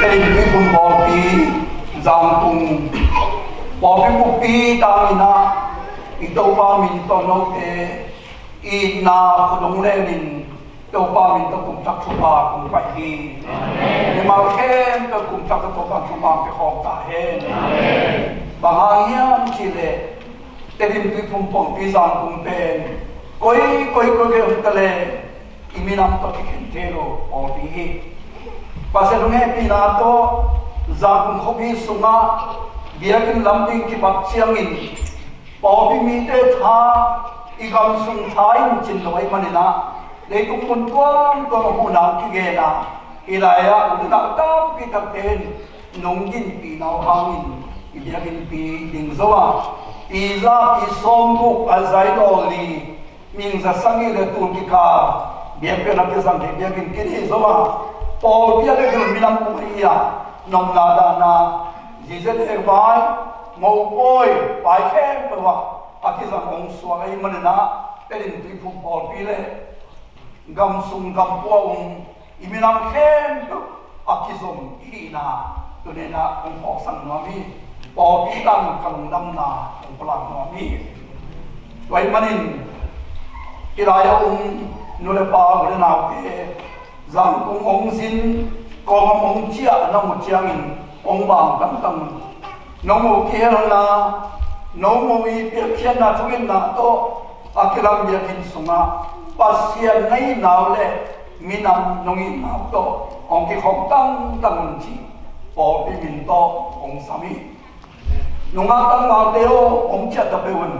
cái đi cùng bỏ đi giang cùng bỏ cái bút đi đang na ít đâu ba mình to nấu thế ít na có đông lên mình đâu ba mình to cùng chắc chắn ba cùng phải đi nhưng mà khen tôi cùng chắc chắn ba chúng ba cái hòm ta hết và hàng hiếm chỉ là cái đi cùng bỏ đi giang cùng bên coi cái ông ta là iminam to cái khen rồi bỏ đi và sẽ đúng hết đi na to giang cùng không biết sunga biakin lambing ki bak chiangin pobi mi te tha igam sung thain chin loi manina le tung mun twang to hu na ki ge na ilaya udna tam pi tak ten nongin pi naw hangin biakin pi ding zowa iza pi som bu azai doli ming za sangi le tu ki ka biakin na ke sang de biakin ki ni zowa pobi ya ke minam ku iya nom na da na Jesus ek bai ngau boy bai khem perwa akizam ong suai manana pelin tri phu pol pi le gam sung gam po ong iminam khem akizom hina tunena ong pok sang no mi po pi dang kalung dam na ong pulang no mi wai manin iraya ong nule pa le nau ke zang kong ong sin ko ong chia na mu chiangin ông bà đăng tăng nó một kia là nó một việc kia là chúng em là to akiram việc hình sunga pasien này nào lệ minam nongi nào to ông kia không tăng tăng chi bỏ đi mình to ông sami nông ăn tăng nào đều ông chết tập bên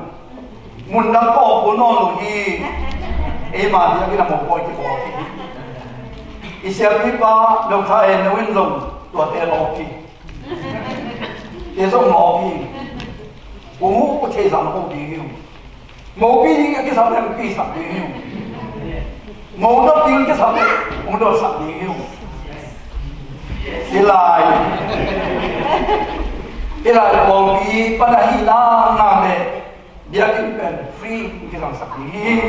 muốn đăng có bốn nó rồi hi em mà việc là một coi cái bỏ đi Israel ba đồng thái nó win dùng tuổi tiền ok 예성 모비 오모 계산 호비요 모비 cái sao em pi sập đi mồ nó tiếng cái sao em nó sập đi cái lại mobi pada hilang name dia kan free cái sao sập đi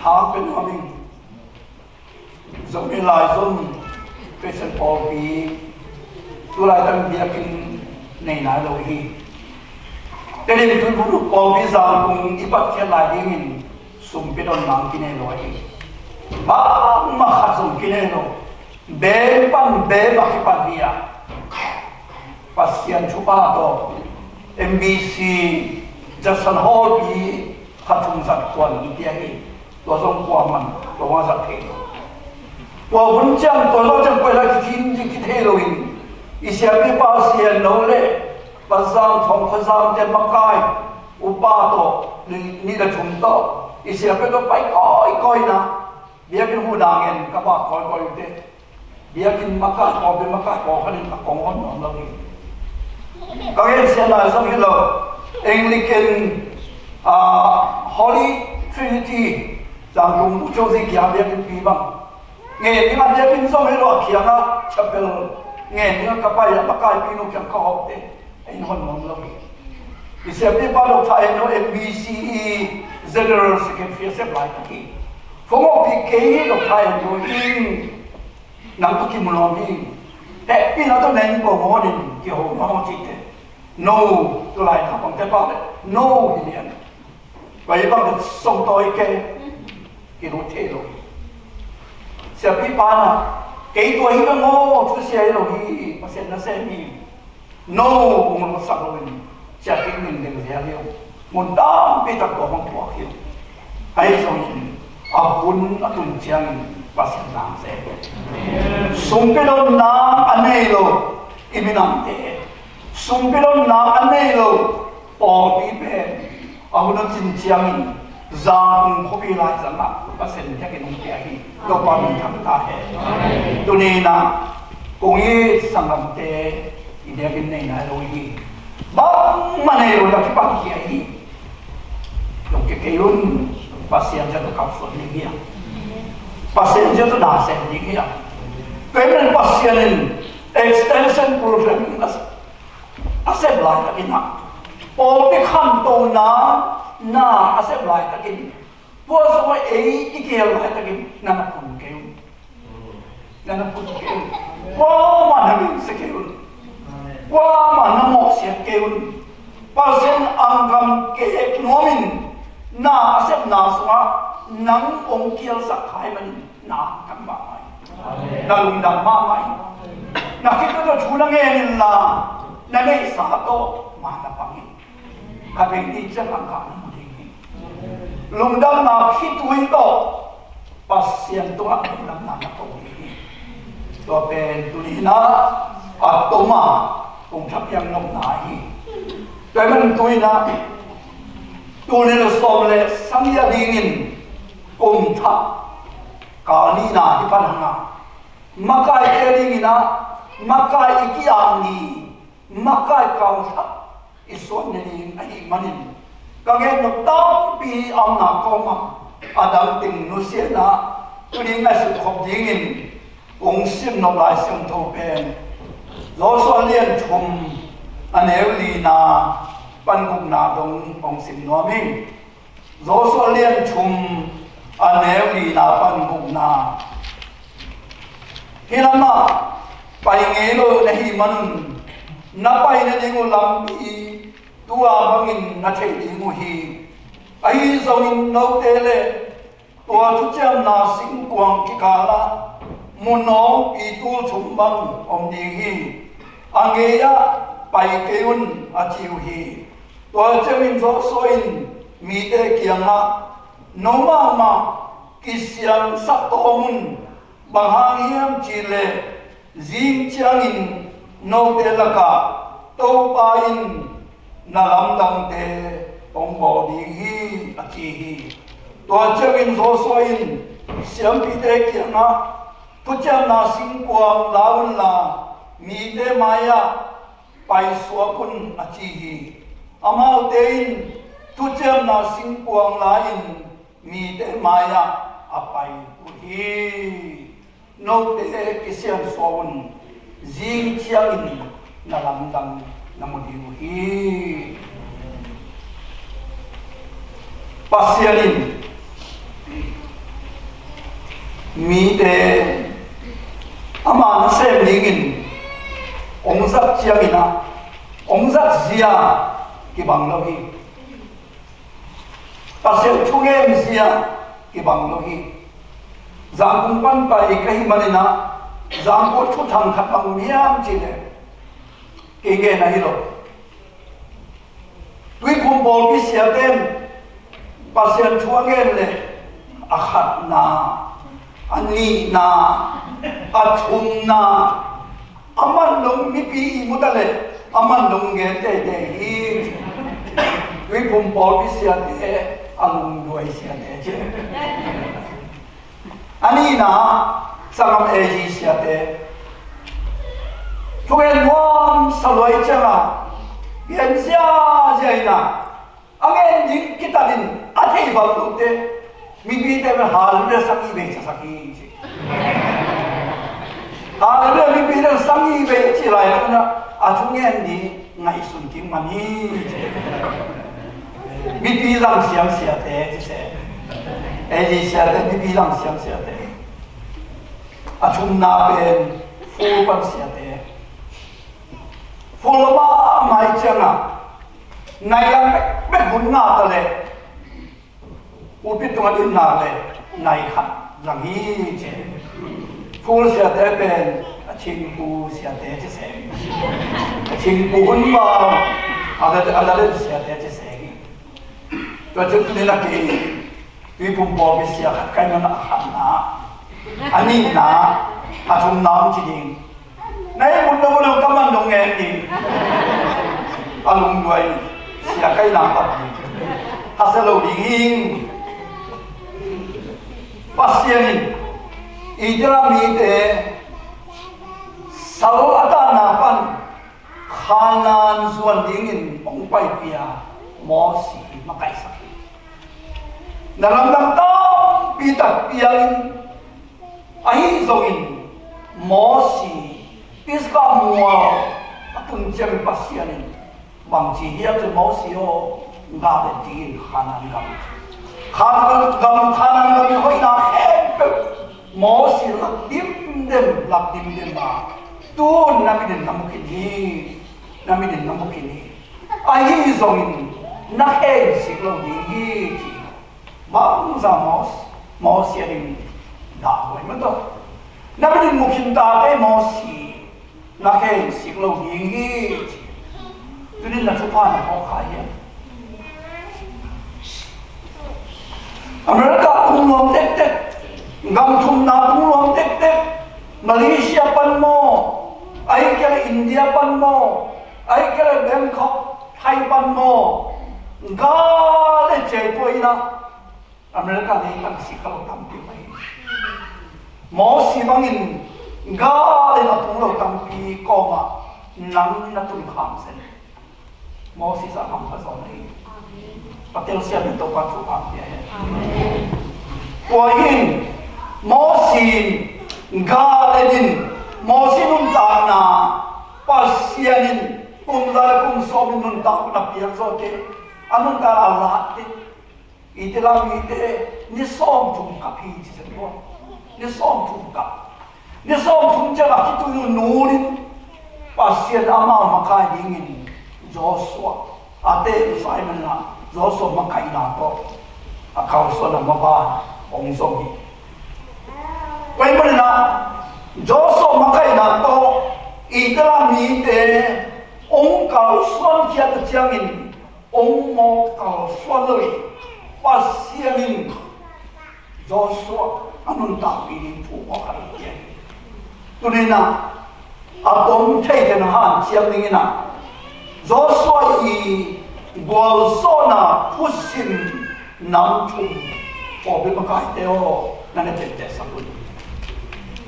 tháng bên hoa mình giống như lại dùng cái sản phẩm vì tôi lại đang việc này nói rồi thì cái này tôi cũng được bảo vì rằng cũng ít bắt chuyện lại đi mình sum biết đòn nặng cái này rồi mà khát dùng cái này rồi bé bác cái bạn gì à pasien chupa đó MBC Jackson Hall bị khát dùng giật quần đi đi tôi dùng qua mình tôi hoa giật thế tôi vẫn chẳng tôi lo chẳng quay lại cái thế rồi Israel bao nhiêu lâu lệ và giang thong khơi giang tiền bắc cai upa to ni là chúng to Israel có phải coi na dia cái hu đang en các bạn coi thế dia cái bắc cai có bên bắc cai có cái này có ngon lắm các em xem là giống như là Anglican Holy Trinity rằng cùng cho gì kia dia cái pi bằng nghe tiếng Anh dia cái giống như là kia na chapel nghe tiếng các bạn bắc cai pi nó chẳng có học thế anh ngon lắm Israel ba lô thay nó MBCE General Secretary xếp lại cái phố một cái kế lô thay nó in nằm cái kim long in để pin nó tôi nên có ngon nên kiểu nó chỉ thế no tôi lại thằng bằng cái bao no thì liền vậy bằng cái sông tôi cái nó thế rồi sẽ bị ban à cái tuổi cái ngô chú xe rồi mà sẽ nó sẽ đi no cũng nó sắp rồi sẽ cái mình đừng theo hiểu muốn đam bị tập của phong thủy hiểu hay rồi abun atun chiang và sẽ làm sẽ sung cái đó na anh ấy rồi iminam thế sung cái đó na anh ấy rồi bỏ đi về abun atun chiang giang không bị lại rằng là và sẽ theo cái nông nghiệp hi đâu qua mình thằng ta hết tôi nên là cũng như sang làm thế idea cái này là rồi hi bang mana yang dah cepat kiai dok kekelun pasien jatuh kapsul ni dia pasien jatuh dasar ni dia kemudian pasien extension program asep lai tak kena oh di kantor na asep lai tak kena bố số ấy ý kêu là ta cái nana phun kêu nana phun kêu quá mà nó bị sẽ kêu quá mà nó mò sẽ kêu bao sen ang cầm kẹp nó mình na xếp na xóa nắng ông kia sắc khai mình na cầm mãi na lùng đầm mãi na khi tôi chú nó nghe nên là na đây xã to mà na bằng các bạn đi chân ăn cả nó đi lùng đầm na khi tôi to bác sĩ tôi ăn lùng đầm na tôi đi tôi bên tôi đi na tôi mà cũng chấp nhận nông nại tôi mình tôi na tôi nên là xóm lệ sang gia đình cùng thắp cả ni na đi bắt hàng makai eri na makai ikiangi makai kau thap ison ni ai manin kangen no tam pi am na koma adam ting nu sia na tuni nga su khop dingin ong sim no lai sim tho pen lo so lien thum aneu li na pan guk na dong ong sim no ming lo so lien thum aneu li na pan guk na Hilama paingelo na himan na paina dingo lambi tua bangin na thei dingo hi ai zongin no tele tua chu cham na sing kwang ki kala muno pi tu chumbang om di hi angeya pai keun a chiu hi tua chemin zo soin mi te kianga no ma ma kisiang sak to mun bahang hiam chile zing chiangin no te laka to pain na lam dang te ong bo di hi a chi hi to chawin zo soin siam pi te kianga tu cham na sing kwang laun la mi te maya pai suwa kun a chi hi amau te in tu cham na sing kwang lain mi te maya a pai ku hi no te kisian soun zing chiangin na lamdang na modiu hi pasianin mi te ama na sem dingin ong zak chiangina ong zak zia ki bang lo hi pasial chungem zia ki bang lo hi giang cung pan pai cái manina giang ko thu thang khat bang miam chi le ke ge na hi lo tui kum bol ki sia tem pasien chuang en le a khat na ani na a thum na aman dong mi pi mu ta le aman dong ge te te hi tui kum bol ki sia te anung doi sia te che ani na sangam eji siate chugen wam saloi changa bien sia jaina angen jing kitadin athei balute mi bi te hal de saki be saki hal de mi bi de saki be chi lai na a chungen ni ngai sun kim mani mi bi lang siam siate chi se eji siate mi bi lang siam siate a chung na ben full pan siate full ba mai changa nai yang be bun na ta le u pi tung din na le nai khat lang hi che full siate ben a ching pu siate che se a ching pu bun ba a da le siate che se to chung ni la ki pi pum bo bi sia kai na khat na ani na a chung nam chi ding nay mun no lo kam man dong ngen ding a lung duai sia kai nam pat ha sa lo ding pasianin idra mi te sao ata na pan khanan suan ding in ong pai pia mo si makai sa naramdam ta pi tak piang ai zongin mo si iska mua atun cem pasianin bang chi hiam je mo si o ga de tin khanan gam khang gam thanan gam hoi na hep mo si lak dim dem ma tu namidin namukini ai zongin na he si lo ni bang za mo si rin da hoi ma to namidin mukin da te mo si na he si lo ni tu din na chu pa na ko khai Amerika kung lom tek ngam thum na kung lom tek Malaysia pan mo ai kaya India pan mo ai kaya Bangkok Thai pan mo ga le che toi na Amerika ni tang si ka tam pi mai mo si bangin ga le na tung lo tam pi ko ma nang na tung kham sen mo si sa kham pa so nei patel sia ni to pa chu pa ya ko in mo si ga le din mo si nun ta na pasianin kung so nun ta na pian so ke anun ta la te ite la mi te ni som tum ka pi chi se bo ni som tum cha la ki tu nu rin pasian ama ma ka dingin Joshua ate Simon na Joshua ma kai na to a ka so na ma ba ong so gi wai ma na Joshua ma kai na to ite la mi te ông cầu xuân kia được chiang in ông mò cầu xuân rồi pasianin Joshua anun tapinin pu mo kan ye tunina atom thei den han chiang ning na Joshua i gol sona pusin nam chung po be makai teo nana tete sabun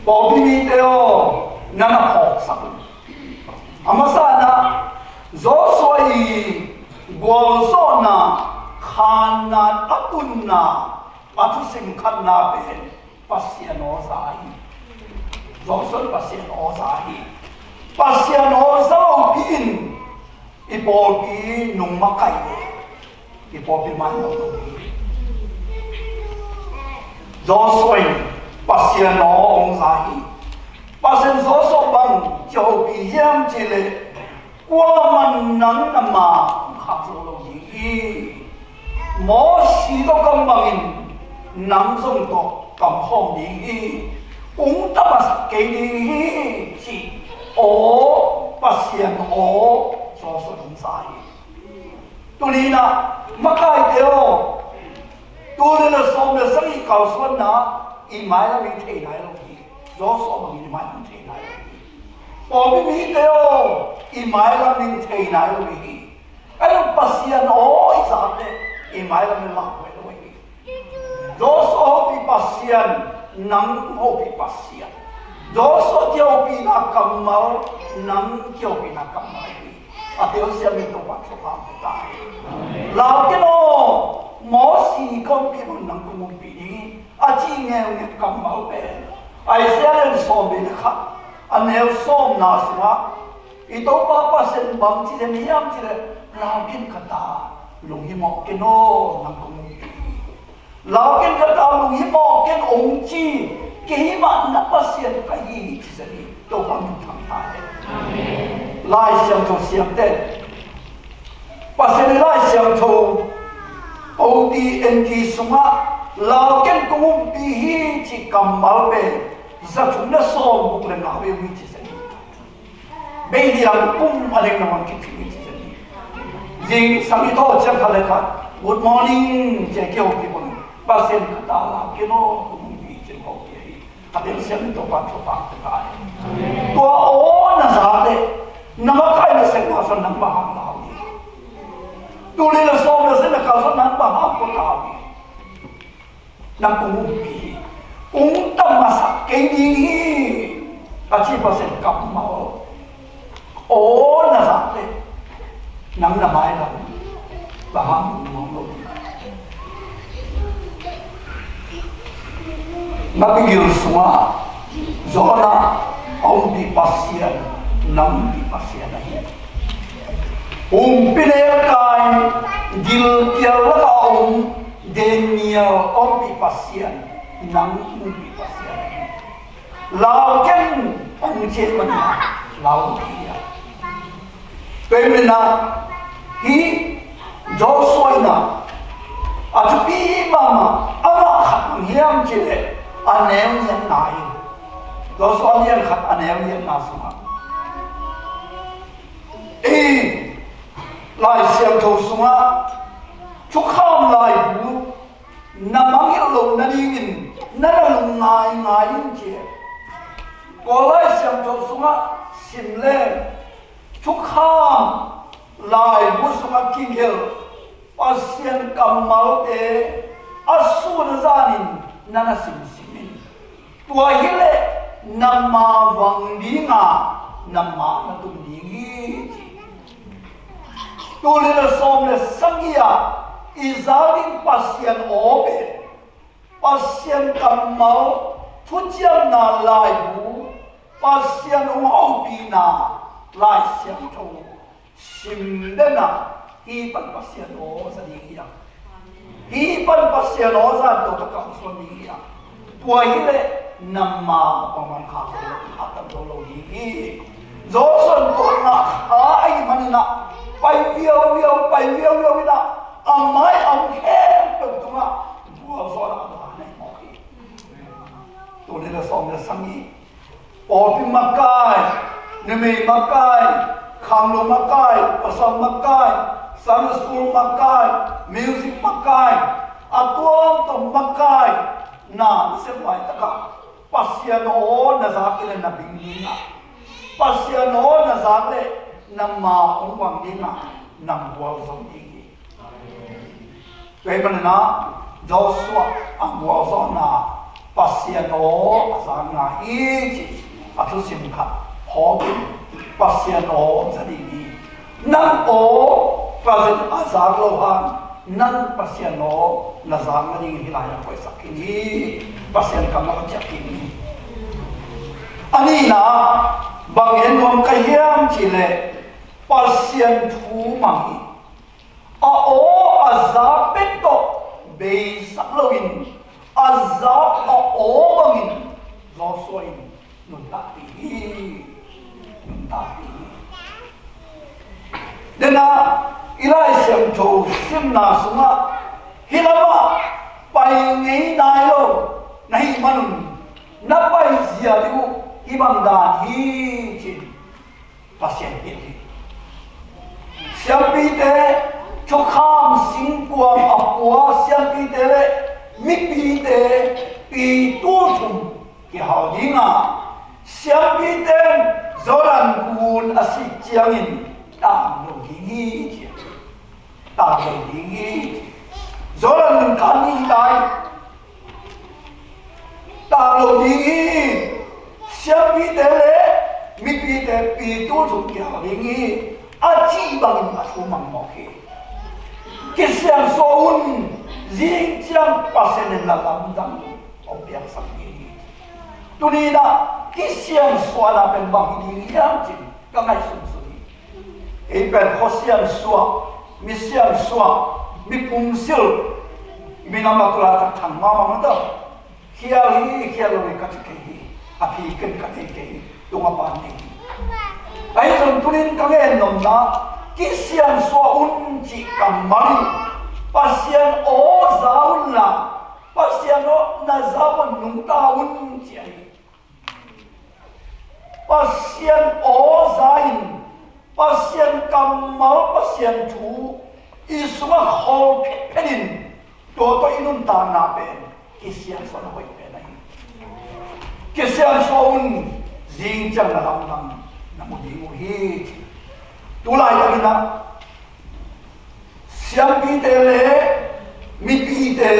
po bi mi teo nana phok sabun amasana Joshua i golsona khana atunna patusim khanna be pasiano sahi Joshua pasiano zau bin ipopi nung makai ipopi mano Joshua pasiano ong sahi pasen Joshua bang châu bị giam chỉ lệ qua man nắng nằm mà khắc lo gì mỏ xí đó cầm bằng nắng sông to cầm hòm đi cũng ta bắt cái đi chỉ ô pasian ô so không sai tu đi na mà cái theo tu đi là so mà sinh cầu xuân na imai là mình thấy này rồi gió so mà mình imai mình thấy này bỏ cái mỹ teo imai là mình thấy này rồi cái lúc pasian ô ít sao đấy imai là mình làm vậy rồi gió so bị pasian nắng ô bị pasian gió so kêu bị na cầm máu nắng kêu bị na cầm máu à điều gì mình đâu bắt cho làm được tại lao cái nó mỏ xì con bị mình nắng cũng bị đi à chỉ nghe nghe cầm máu về ai sẽ lên xóm bên khác anh hiểu xóm nào sao ít đâu ba sen bằng chỉ là niệm chỉ là lao bên cái ta lùng hi mọc cái nó nắng cũng bị lao bên cái ta lùng hi mọc cái ông chi cái bạn nó ba sen cái gì chỉ là đâu bằng thằng ta lai xiang thâu xiang tên ba sen lai xiang thâu ODNT sunga lao ken cũng bị hi chỉ cầm máu về giờ chúng nó so một lần nào về vị trí này bây giờ cũng ở đây nằm cái vị trí này riêng sáng to chẳng phải là good morning chỉ kêu cái bọn ba sen cả là cái nó cũng bị trên hậu kia à đến xem tôi bắt cho bạn cái tua ô là sao đấy nằm cái là sẽ có phần nằm hàng nào tu đi là so là sẽ là có phần nằm hàng của nào nằm cũng bị cũng tâm mà sắc cái gì à chỉ có sẽ cầm máu ô là sao đấy nằm là mai là và ham mong đâu mà bây giờ xuống gió na ông bị pasian nằm bị pasian này ông pinel kai dil kial la ông Daniel opi pasien nang upi pasien lao ken ông chết mana lao dia pemena hi Joshua na atupi mama ama khat hiam chile anem yan nai Joshua yan khat anem yan nasuma lai siam thâu sunga chúc kham lai bu namang lo na dingin na lung ngai ngai yin che ko lai siam thâu sunga sim le chúc kham lai bu sunga king hill pasien kamal te asu na zanin nana sim simin tua hile nama wang dinga nama na tum dingi tu le som le sangia izalin pasien obe pasien kamal thujiam na lai bu pasien obi na lai siam tho sim de na hi pan pasien o sa di ya hi pan pasien o sa to ta ka so ni ya tua hile namma paman kha ta do lo hi zo son to na ai manina pai viau viau na amai am khem to tunga bua so na da nei mo ki to le la som le sangi o pi makai ne me makai kham lo makai pasam makai Sunday school makai music makai atuam to makai na se vai ta ka pasiano na za ke na bingina pasiano na za le na ma ong wang dina nam wal som di Tuai na Joshua ang wal som na pasiano asa na iji atu sim kha hokin pasiano za di nang o pasien azar lohan nan pasiano nazar na ding hilaya ko sakini pasien kamal jakini anina banghen nom kahiam chile pasien thu mangi a o azar beto be sakloin azar a o mangin lo soin nun ta ti dena ilai siam tho sim na sunga hilama pai ngei nai lo nahi manun na pai zia diu ibang dan hi chin pasien pi siam pi te cho kham sing kuang apua siam pi te le mi pi te pi tu thum ki hao dinga siam pi te zoran kun asi chiangin ta lo hi ta lo hi zoran kan ni dai ta lo hi sia pi de le mi pi de pi tu tu kia hi a chi bang ma su mang mo ki siang so un jing chiang pasen la lam dang o biak sang ni tu ni na ki siang so la ben bang ni yang chi ka ngai su Iben khosian suwa, misian suwa, mi pumsil, mi nama tula tak thang mama mata, hiali katikehi, api ken katikehi, tunga pani. Ayun tunin kangen nomna, kisian suwa unci kamari, pasien o zaun la, pasien o nazawan nungta unci ay, pasien o zain. Pasien kamal pasien thu isuma hol penin to inun ta na pen kisian so na hoi pen ai kisian so un jing chang na lam lam na mo di mo hi tulai ta na siam pi te le mi pi te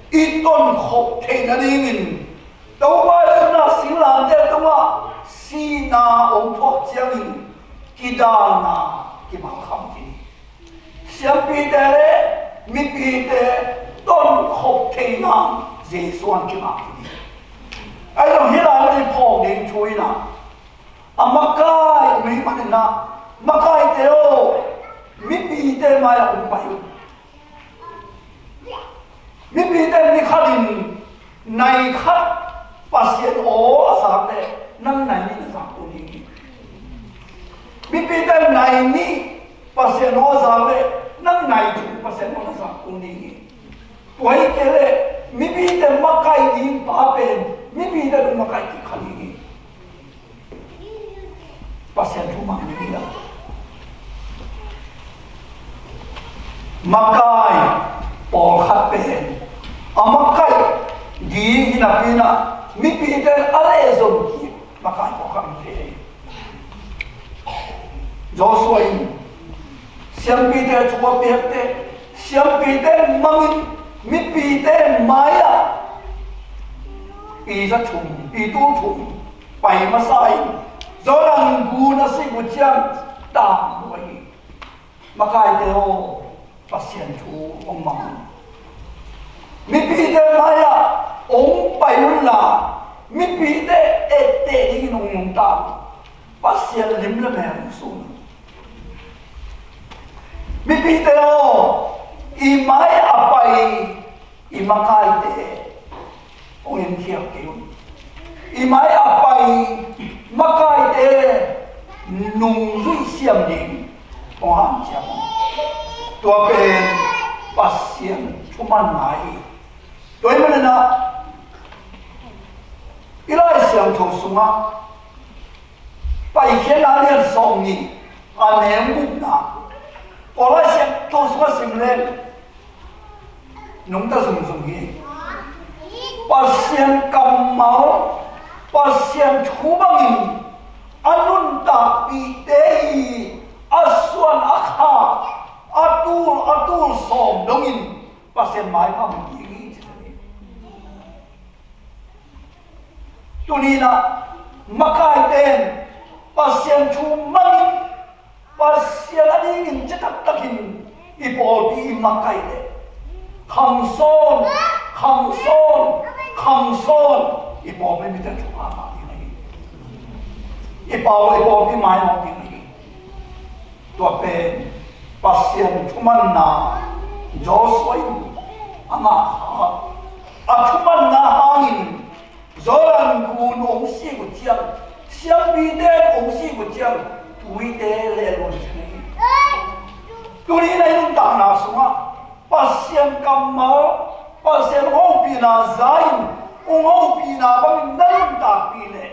iton khop the na dingin to ba na silang te to wa sina ong thok chiang Kidana kimang khamti siam pi te le mi pi te ton khop the na jesuan kimang ti ai lo hila ni phok ding chui na amakai mi manina makai te o mi pi te mai um pai mi pi te ni khalin nai khat pasien o asam le nang nai ni sa ku ni mi pi te nai ni pasien o asam le nang nai chu pasien o sa ku ni tuai ke le mi pi te makai ni pa pen mi pi te makai ki khali pasien chu mang ni la makai o khat pen amakai di hinapina mi pi te ale zom ki makai o kham te Joshua siam pi te chua pi te siam pi te mangin mi pi te maya pi sa chum pi tu chum pai ma sai zoran gu na si gu chiang ta noi makai te o pasien chu ong mang mi pi te maya ong pai la mi pi te ete ni nong nong ta pasien lim la me su mi pi te o i mai apai i makai te ong en khiao ke i mai apai makai te nung rui siam ning ong han chiam tua pen pasien chuman nai toi mana na ilai siam tho sunga pai khen na lian song ni anem bu na olai siam tho sunga sim len nung ta sum sum hi pasien kam mau pasien chubangin anun ta pi te aswan akha atul som dongin pasien mai pam yi tunina makai ten pasien chu mangin pasien adingin chetak takin ipol pi makai te khangson ipol pi mitan chu ama ni ipol pi mai mo pi ni tua pen pasien chuman na Joshua ama chuman na hangin zoran gun ong si gu chiang siam bi de ong si gu chiang tui de le lon chini tuni na yung ta na sunga pasien kam mau pasien ho pi na zain ong ho pi na bang na yung ta pi le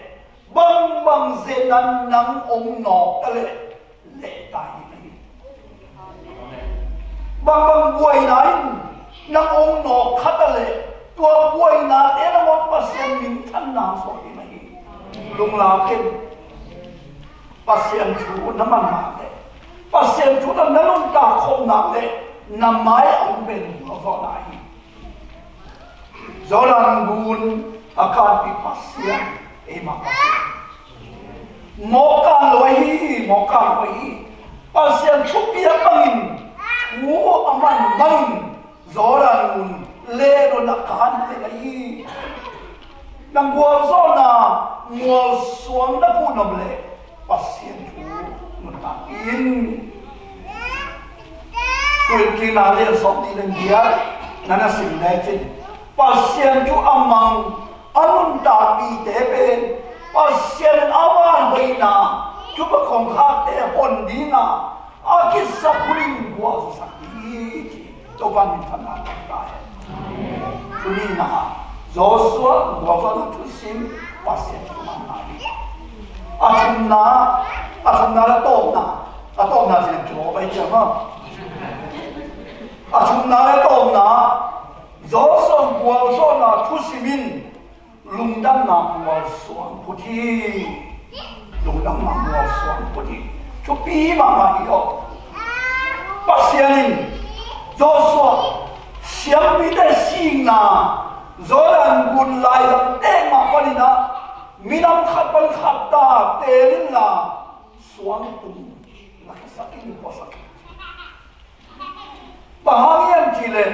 bang zenan nang ong no le tai bang buai nain nang ong no khatale tua buai na ena mot pasien min than na so ki mai lung la ken pasien chu na man ma le pasien chu na nalung ta khom na le na mai ong ben so nai zolan gun akan pi pasien e ma pasien mo kan loi pasien chu pia bangin Wu aman main zoran mun le do na kan te lai nang gua zona ngol suang na pu nom le pasien chu mun ta in koi ki na le so ni len dia nana sim ne chen pasien chu amang anun ta pi te pen pasien awan hoina chu ba khong kha te hon di na akis sapurin gua sakti coba minta maaf ya tunina Joshua gua tu sim pasien cuma nai atumna la tona sih coba aja mah atumna la tona Joshua gua tu simin lungdam na gua suang putih lungdam na gua suang putih Cupi mama iyo pasienin Joshua siang bida singa zoran gun lai lam teng ma palina minam khatpal khatta telin la suang tum nakasakin posak bahangian chile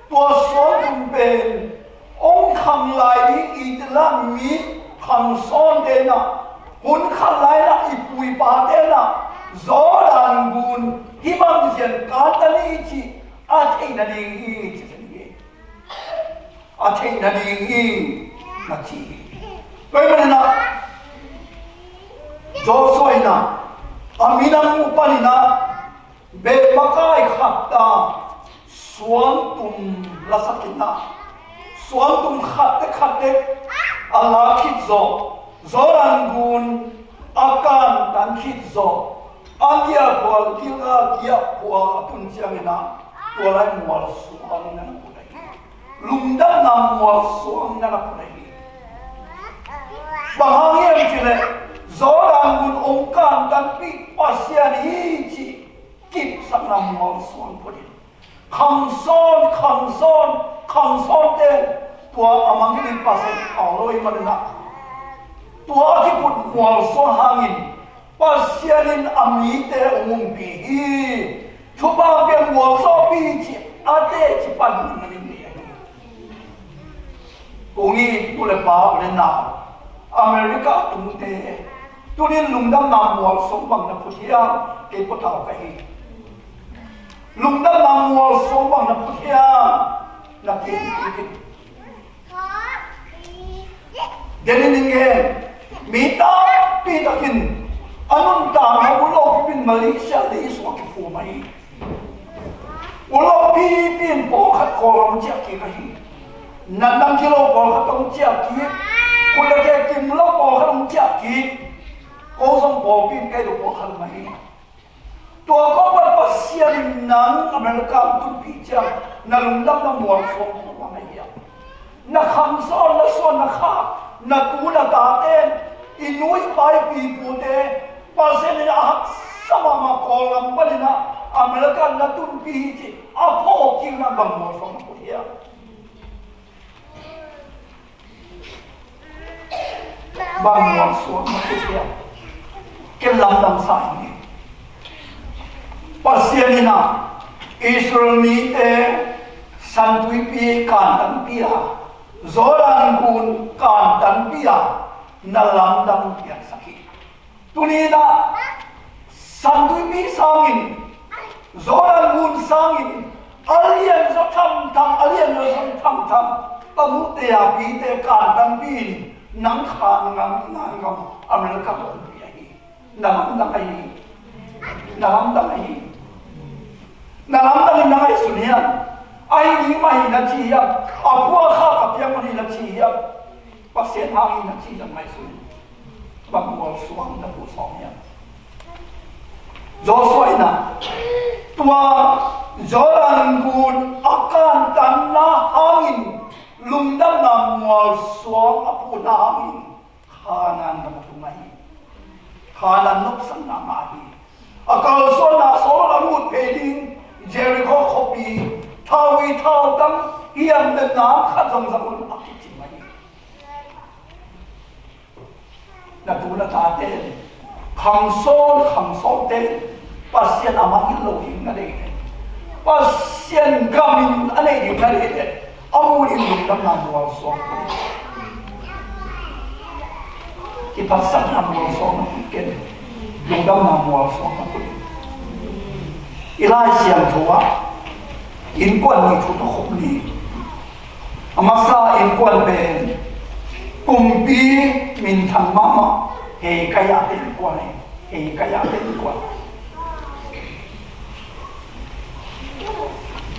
tua suang tum pen ong khang lai di itla mi khang son dena hun khang lai la ipui pa dena zoran gun himang sian katali chi at ina ni chi thei na ni hi na chi koi man na Joshua na aminang upani na be makai khatta suan tum lasakin na suan tum khatte ala khit zo zoran gun akan dan khit zo angia bol kilga kia puwa apun siamina tualai mual suang na punai lungda na mual suang na punai bahangiem chile zoran gun ongkan dan pi pasian hi kip sang na mual suang punai khang son ten tua amangin pasen aloi manina tua ki put mual son hangin pasianin amite umum pi chuba be mual so pi chi ate chi pan ni ni kongi tule pa le na America tumte tunin lungdam na mual so bang na puthia ke potau kai lungdam na mual so bang na puthia na ke Deninge mita pitakin anong tama ulo pipin Malaysia le iswa ki fumai ulo pipin po khat ko ram chia ki kai nanang kilo po khat tong chia ki kula ke kim lo po khat tong chia ki ko song po pin kai lo po khat mai to ko pa pasian nang America tu pi chia na lungdam na mual so ma mai ya na kham son na son na kha na tu na ta ten inui pai pi pu te pasen na sama ma kolam balina America na tu pi chi a pho ki na bang mo so ko ya bang mo so ma ko ya ke lam dam sai ni pasen na Israel ni te santui pi kan tan pia zoran gun kan tan pia na lamdam pian sakhi tunina santui pi sangin zoran gun sangin alien zo tham tamu te ya pi te kan tan pi nang khan ngam America ko pi ai na lamdam ai sunian ai ni mai na chi ya apua kha ka piang mani na chi ya pasien hangi na chi na mai sun bang mo suang na bu song ya Joshua na tua zoran gun akan tan na hangin lungdam na mo suang apu na hangin khanan na matumai khanan nup san na mai akal so na so la mut peding Jericho khopi Tawi tau tam hiam le na khat jong jong akit chi mai na tu na ta te khang so te pasien ama in lo hin na de pasien gamin ane di na de amu in lu dam na mo so ki pasan na mo so na ken lu dam na mo so na ku ilai siam thua in quan ni thu to khop ni amasa in quan ben kumpi min thang mama he kaya ten quan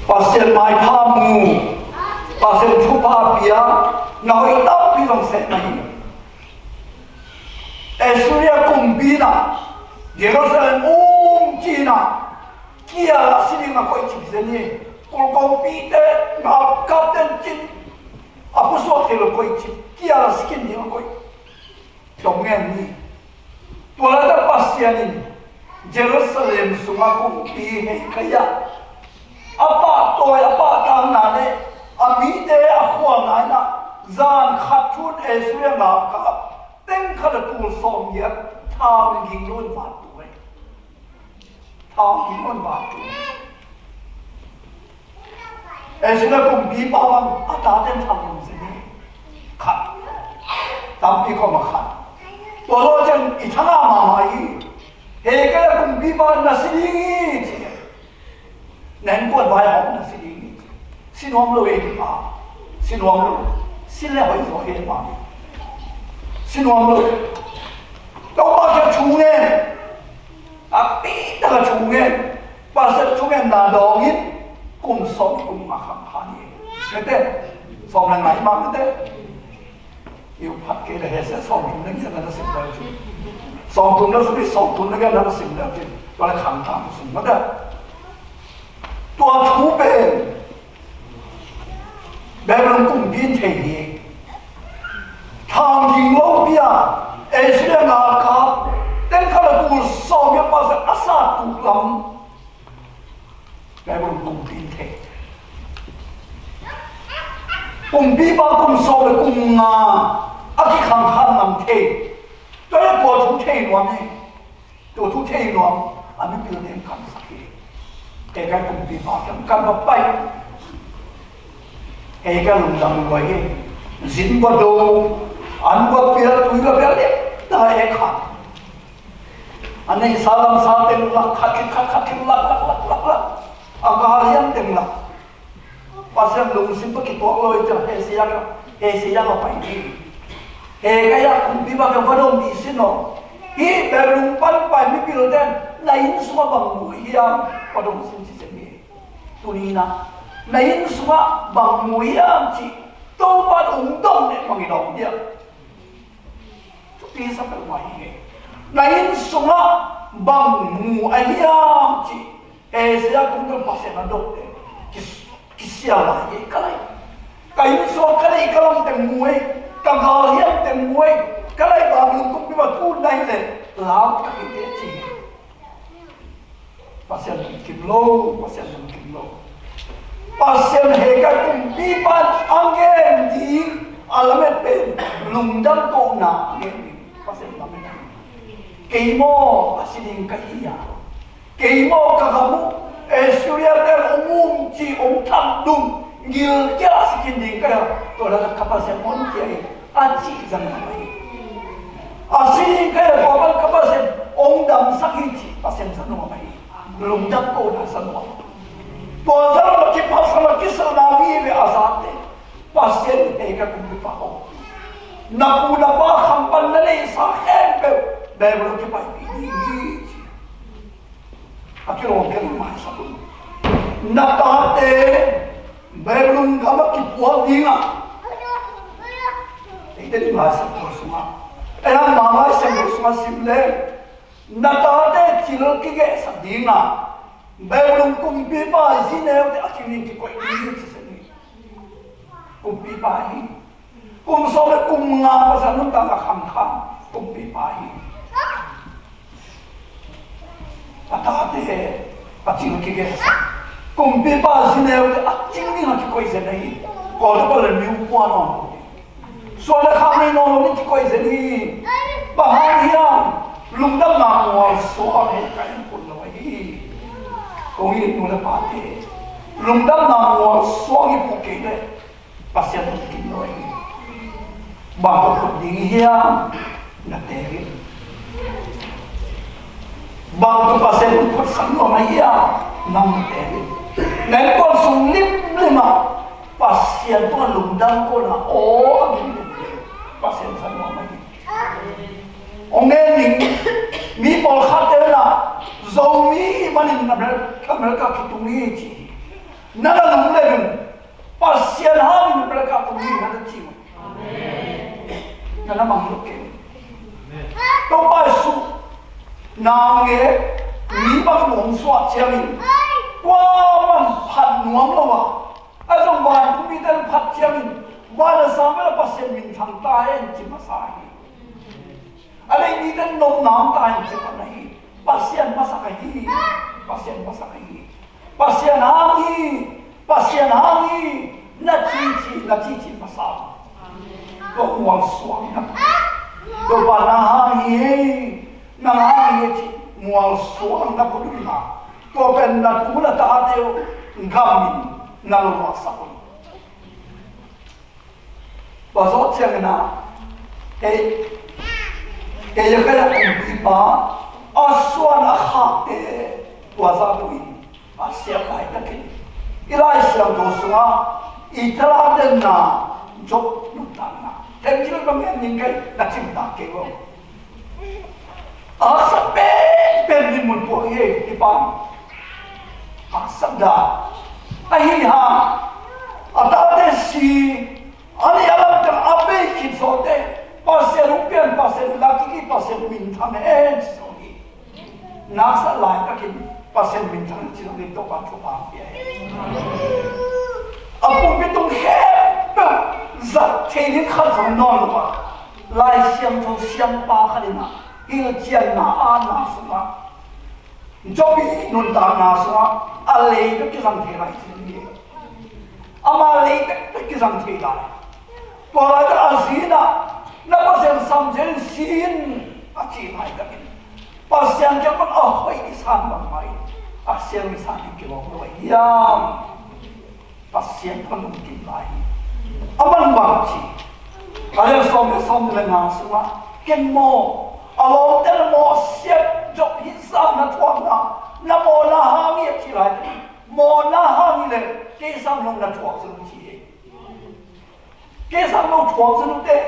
pasel mai phamu pasel thu pa pia noi tap pi long se mai Esuria kumpi na Jerusalem china kia sini na koi chip seni Kau pite ngap kapten chin apa so kelo koi chip kia skin ni koi dongen ni tuala da pasian ini Jerusalem sunga kumpi he kaya apa toy apa tang na ne amite akhwa na na zan khatun Israel na ka teng khala tu som ya thang ging non ba tu thang ging non ba tu Esuna kumpi bawang ataten thamum sini khat tampi ko makhat tolo jan ithana mamai he ka kumpi ba nasini nen ko vai hom nasini sinom lo e pa xin hoàng luôn xin lẽ hỏi rồi hết mà xin hoàng luôn đâu bao giờ chú nghe à tí ta là chú nghe và sẽ chú nghe là đó ít cùng sống cùng mà khám phá nhỉ cái thế sống là ngày mà cái thế yêu phát cái này sẽ sống cùng những cái nó sinh ra chứ sống cùng nó sẽ bị sống cùng những cái nó sinh ra chứ và là khám phá nó sinh ra đấy tua chú bền bé luôn cùng biến thể gì thằng gì lâu bia ấy sẽ là ngã cáp tên khá là tù sau biết bao giờ ác xa tù lắm bé luôn cùng biến thể cùng bí ba cùng sau là cùng ác cái khẳng khăn nằm thể tôi là của chú thể loạn này của chú thể loạn anh mới biểu đến khẳng sắc kì cái cùng bí ba cầm vào bay cái lùng đằng vậy dính vào đầu ăn vào bia túi vào bia đấy ta ấy khát anh ấy salam sa tên lạc khát lạc agalian tên lạc pasal lùng xin bất kỳ tuộc lôi cho hệ sĩ là phải đi hệ cái là cũng bị bao cái vấn đề gì xin nó hi bè lùng pan phải mới biểu đến này số bằng mũi hiam vấn đề xin chỉ gì tunina này số bằng mũi hiam chỉ đâu ban ủng đông để bằng cái đó đi tí sắp được ngoài này số bằng mũi hiam chỉ hệ sĩ cũng được phát hiện được kisah lah ye kalai kain so kalai kalam temuai kagalian temuai kalai baru kum biwa tu nai le lao ka ke chi pasien kim lo pasien he ka kum bi pan angen di alamet pen lungdam ko na ne pasien lamet keimo asiding kahiya keimo kagamu Surya ter umum ci tham dum ngil kia sikin ding kaya to da kapal se mon kia aci jang mai asin kaya kapal kapal se dam sakhi ci pasen san no mai lum dam ko da san no to da ki pasal ki sana wi be azat pasen e ka kum pa ho na pu na ba khampan na le sa khen pe be bro ki pa ni Akiro kero mai sabun. Nakate belum kamu kipuat dinga. Itu di bahasa Korea. Era mama semua simple. Nakate cilo kige sabdinga. Belum kumpi pa sini udah akhirnya kikoi ini sesini. Kumpi pa ini. Kum sore kum ngapa sanun tangga kham kumpi pa ini. Atate, acing kige, kumpi pas ini udah acing ni nak koi seni, kalau kalau new puan orang, soalnya kami nolong ni koi seni, bahagia, lungdam namual soalnya kain pun lagi, kau ini nula pati, lungdam namual soalnya bukan deh, pasien mungkin lagi, bangkok dia, nak terin. Bang tu pasal pun sama maya nam teri. Nen kon sulim lima pasien tu lundang ko na agin pasien sama maya. Ongen mi pol khate na zomi manin na Amerika kitungi chi. Nala lumlegen pasien ha ni Amerika kitungi na chi. Amen. Nana mangloke. To pasu nàng nghe mỹ bắc nông xoa chia mình qua mình phật nuông đâu à trong vài cũng bị tên phật chia mình vài là sao mới là bác sĩ mình thằng ta em chỉ mà sai ở đây bị tên nông nám ta em chỉ mà này bác sĩ mà sao cái gì bác sĩ mà sao cái gì bác sĩ hàng gì na chi mà sao có uang xoang lắm có bà na hàng gì nang ye mual suang na koduna to ben na tula ta deu ngamin na lo sakon ba so chang na e ya kala kum pa aswan akha e wa za tu in asia kai ta kin ilai siam do sunga italaden na job nutana temjil bangen ningai nachim ta kewo asa pe din mun po he ipam asada ahi ha atade si ani alam ter abe kitsote pasel rupian pasel laki pasel bintang sogi nasa lai takin pasel bintang chilo dito pa chupa pia apung bitong hep za tenin khal som non ba lai siam cho siam pa khalina il chian na ana suma jobi nun ta na suma ale to kisam the lai chini ama le to kisam the lai pora ta azina na pasel samjen sin achi mai takin pasel ke pan ahoi isan bang mai pasel isan ke lo yam pasien kan mungkin lain. Aman bangci, ada som le nasuma, ken mo, along ter mo siap job hisah na tuang na mo na hangi cilai, mo na hangi le, kesam long na tuang selu cie, kesam long tuang selu te,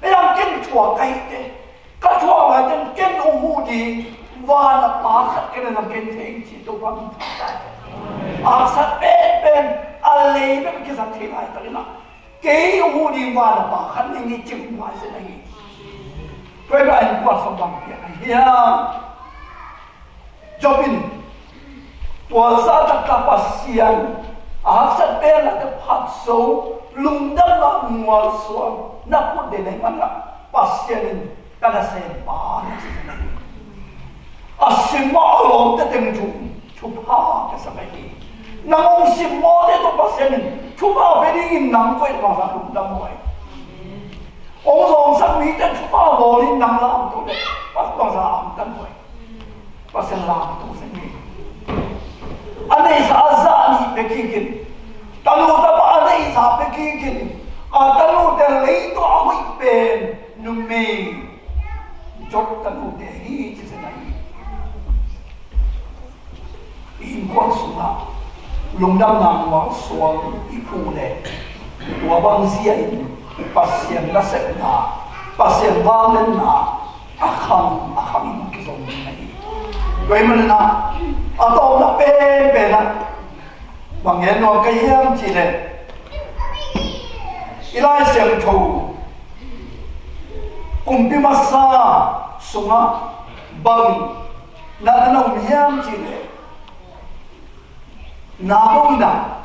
yang ken tuang kai te, ka tuang lai ken umu di, wana pakat ken nam ken teng cie tu pam tai. Asat pen alay na kisah tilay talina kayo huli wala pa kaning ichim wa sa nahi pero ay kuwa sa bangkya yan jobin puasa tak kapasian asat pen na kapso lungdang na ngwal suam na po din ay mana pasyanin kada sa pa na sa nahi asima along tatim chupa kasabay nangong si mode to pasen chupa beringin nang ko ito sa lungdam mo ay ong song sang mitan chupa bolin nang lam to de pas sa amtan mo ay pasen lam to sa ni anay sa azani pekikin talo ta pa anay sa pekikin talo te leito ahoy pen numay jok talo te hi chisanay inkon suna lungdam nang wa suang ikule wabang siya pasien na sekna pasien valen na akhang kisong nai goi man na ato na pe na bangyen no kayam chile ilai sem tho kumpi masa sunga bang na miam chile nabongda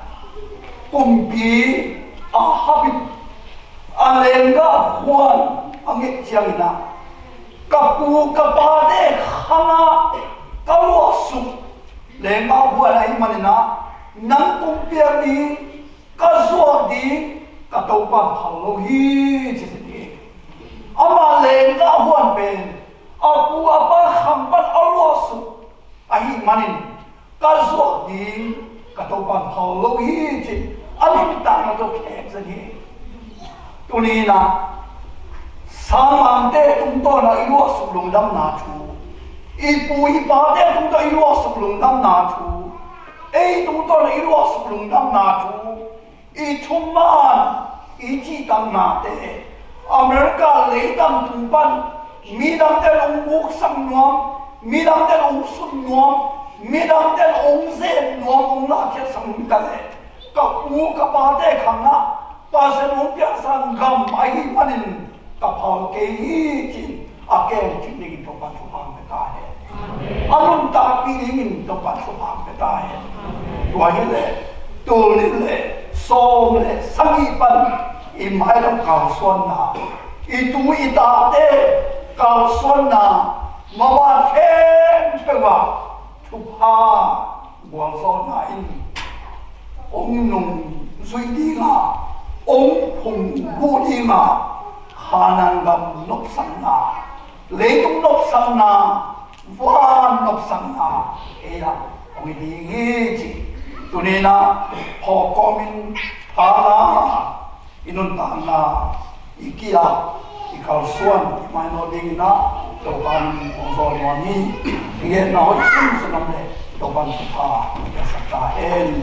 kumpi ahabit alenga huan angit siangina kapu kapade khana kawasu lenga huan ay manina nang kumpiar ni kazwa di katopan halohi chisiti ama lenga huan pen apu apa khampan alwasu ay manin kazwa di katopan halo hiji alim tang to kek sani tunina samam te tumto na iwa sublung dam na chu ipu ipa te tumto iwa sublung dam na chu tumto na iwa sublung dam na chu chuman chi dam na te Amerika le dam tumpan mi dam te buk sam nuam mi dam te sun nuam midang den ong zen nuam ong la kia sang kale ka u ka pa de khanga pa se ong pya sang gam ai manin ka pa ke hi chin a ken chin ni to pa chu pang be ta he anum ta pi ning to pa chu pang be ta he wa hi le tu ni le som le sang i pan i mai lam ka suan na i tu i ta de ka suan na ma wa khen pe wa chupa buang so na in ong nung zui di nga ong phung bu di nga khanang gam nop sang na le tung nop sang na van nop sang na ya ong di ngi chi tunina pho komin phala inun ta na ikia ikal suan mai no ding na to ban ong so ni nghe nói xin sự nằm để đồng bằng phá ya sakta en